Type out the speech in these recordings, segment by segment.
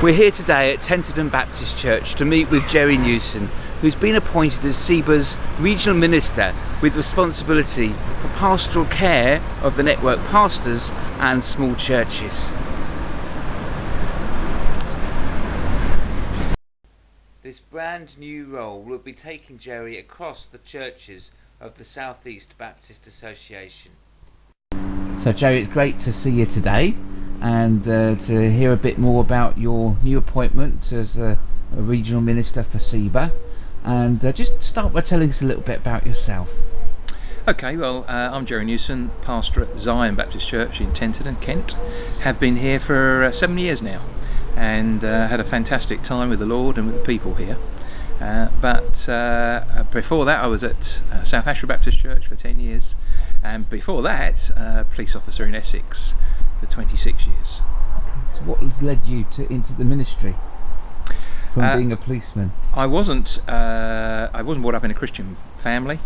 We're here today at Tenterden Baptist Church to meet with Jerry Newson, who's been appointed as SEBA's Regional Minister with responsibility for pastoral care of the network pastors and small churches. This brand new role will be taking Jerry across the churches of the South East Baptist Association. So Jerry, it's great to see you today and to hear a bit more about your new appointment as a Regional Minister for SEBA. And just start by telling us a little bit about yourself. Okay, well, I'm Jerry Newson, pastor at Zion Baptist Church in Tenterden, Kent. Have been here for 7 years now, and had a fantastic time with the Lord and with the people here. But before that I was at South Ashford Baptist Church for 10 years, and before that police officer in Essex for 26 years. Okay, so what has led you into the ministry from being a policeman? I wasn't brought up in a Christian family,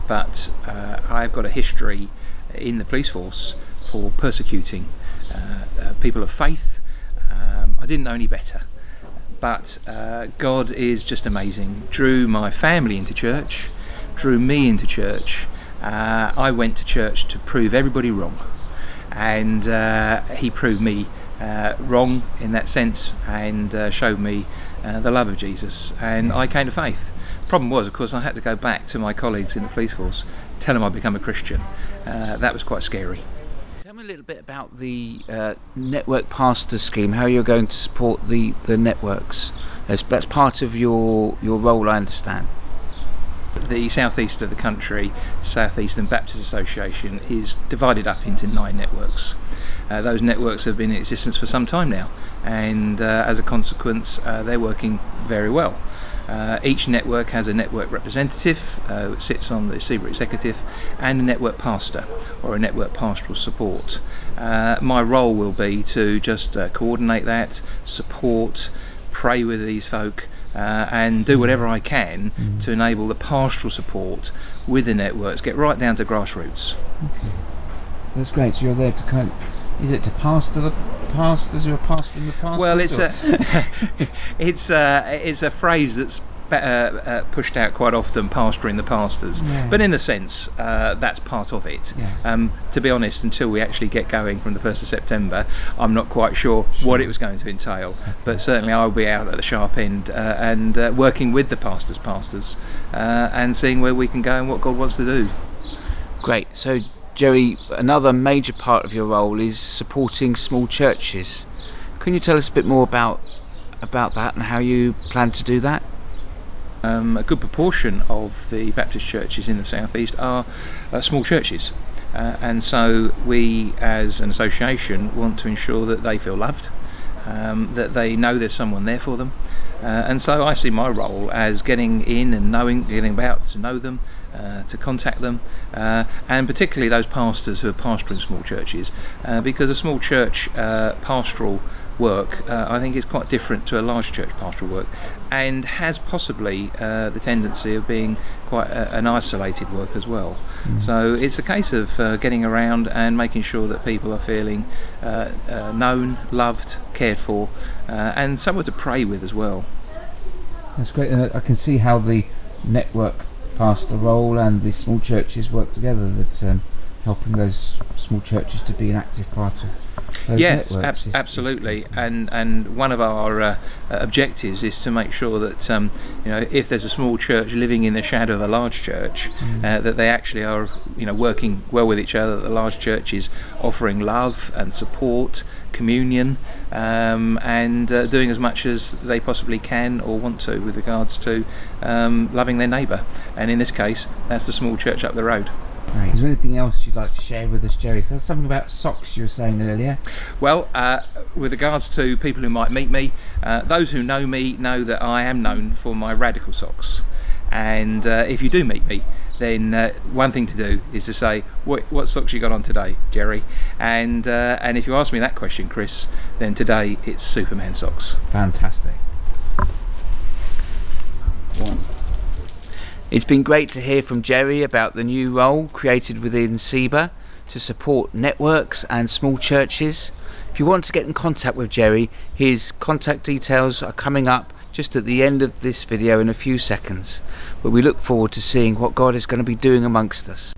but I've got a history in the police force for persecuting people of faith. I didn't know any better, but God is just amazing. Drew my family into church, drew me into church. I went to church to prove everybody wrong, and he proved me wrong in that sense, and showed me the love of Jesus, and I came to faith. Problem was, of course, I had to go back to my colleagues in the police force, tell them I'd become a Christian. That was quite scary. Tell me a little bit about the network pastor scheme, how you're going to support the networks. That's part of your role, I understand. The southeast of the country, South Eastern Baptist Association, is divided up into 9 networks. Those networks have been in existence for some time now, and as a consequence they're working very well. Each network has a network representative which sits on the SEBA executive, and a network pastor or a network pastoral support. My role will be to just coordinate that, support, pray with these folk, and do whatever I can to enable the pastoral support with the networks, get right down to grassroots. Okay. That's great. So you're there to is it to pastor the pastors, or a pastor in the pastors? Well, it's a phrase that's pushed out quite often, pastoring the pastors. Yeah. But in a sense, that's part of it. Yeah. To be honest, until we actually get going from the 1st of September, I'm not quite sure what it was going to entail. Okay. But certainly I'll be out at the sharp end and working with the pastors, and seeing where we can go and what God wants to do. Great. So Jerry, another major part of your role is supporting small churches. Can you tell us a bit more about that and how you plan to do that? A good proportion of the Baptist churches in the South East are small churches, and so we as an association want to ensure that they feel loved, that they know there's someone there for them, and so I see my role as getting in and getting about to know them, to contact them, and particularly those pastors who are pastoring small churches, because a small church pastoral work I think is quite different to a large church pastoral work, and has possibly the tendency of being quite an isolated work as well. So it's a case of getting around and making sure that people are feeling known, loved, cared for, and someone to pray with as well. That's great. I can see how the network pastor role and the small churches work together, that helping those small churches to be an active part of those networks. Yes, absolutely. And one of our objectives is to make sure that if there's a small church living in the shadow of a large church, that they actually are working well with each other, that the large church is offering love and support, communion, and doing as much as they possibly can or want to with regards to loving their neighbour. And in this case, that's the small church up the road. Right. Is there anything else you'd like to share with us, Jerry? So something about socks you were saying earlier. Well, with regards to people who might meet me, those who know me know that I am known for my radical socks. And if you do meet me, then one thing to do is to say, what socks you got on today, Jerry? And if you ask me that question, Chris, then today it's Superman socks. Fantastic. It's been great to hear from Jerry about the new role created within SEBA to support networks and small churches. If you want to get in contact with Jerry, his contact details are coming up just at the end of this video in a few seconds. But we look forward to seeing what God is going to be doing amongst us.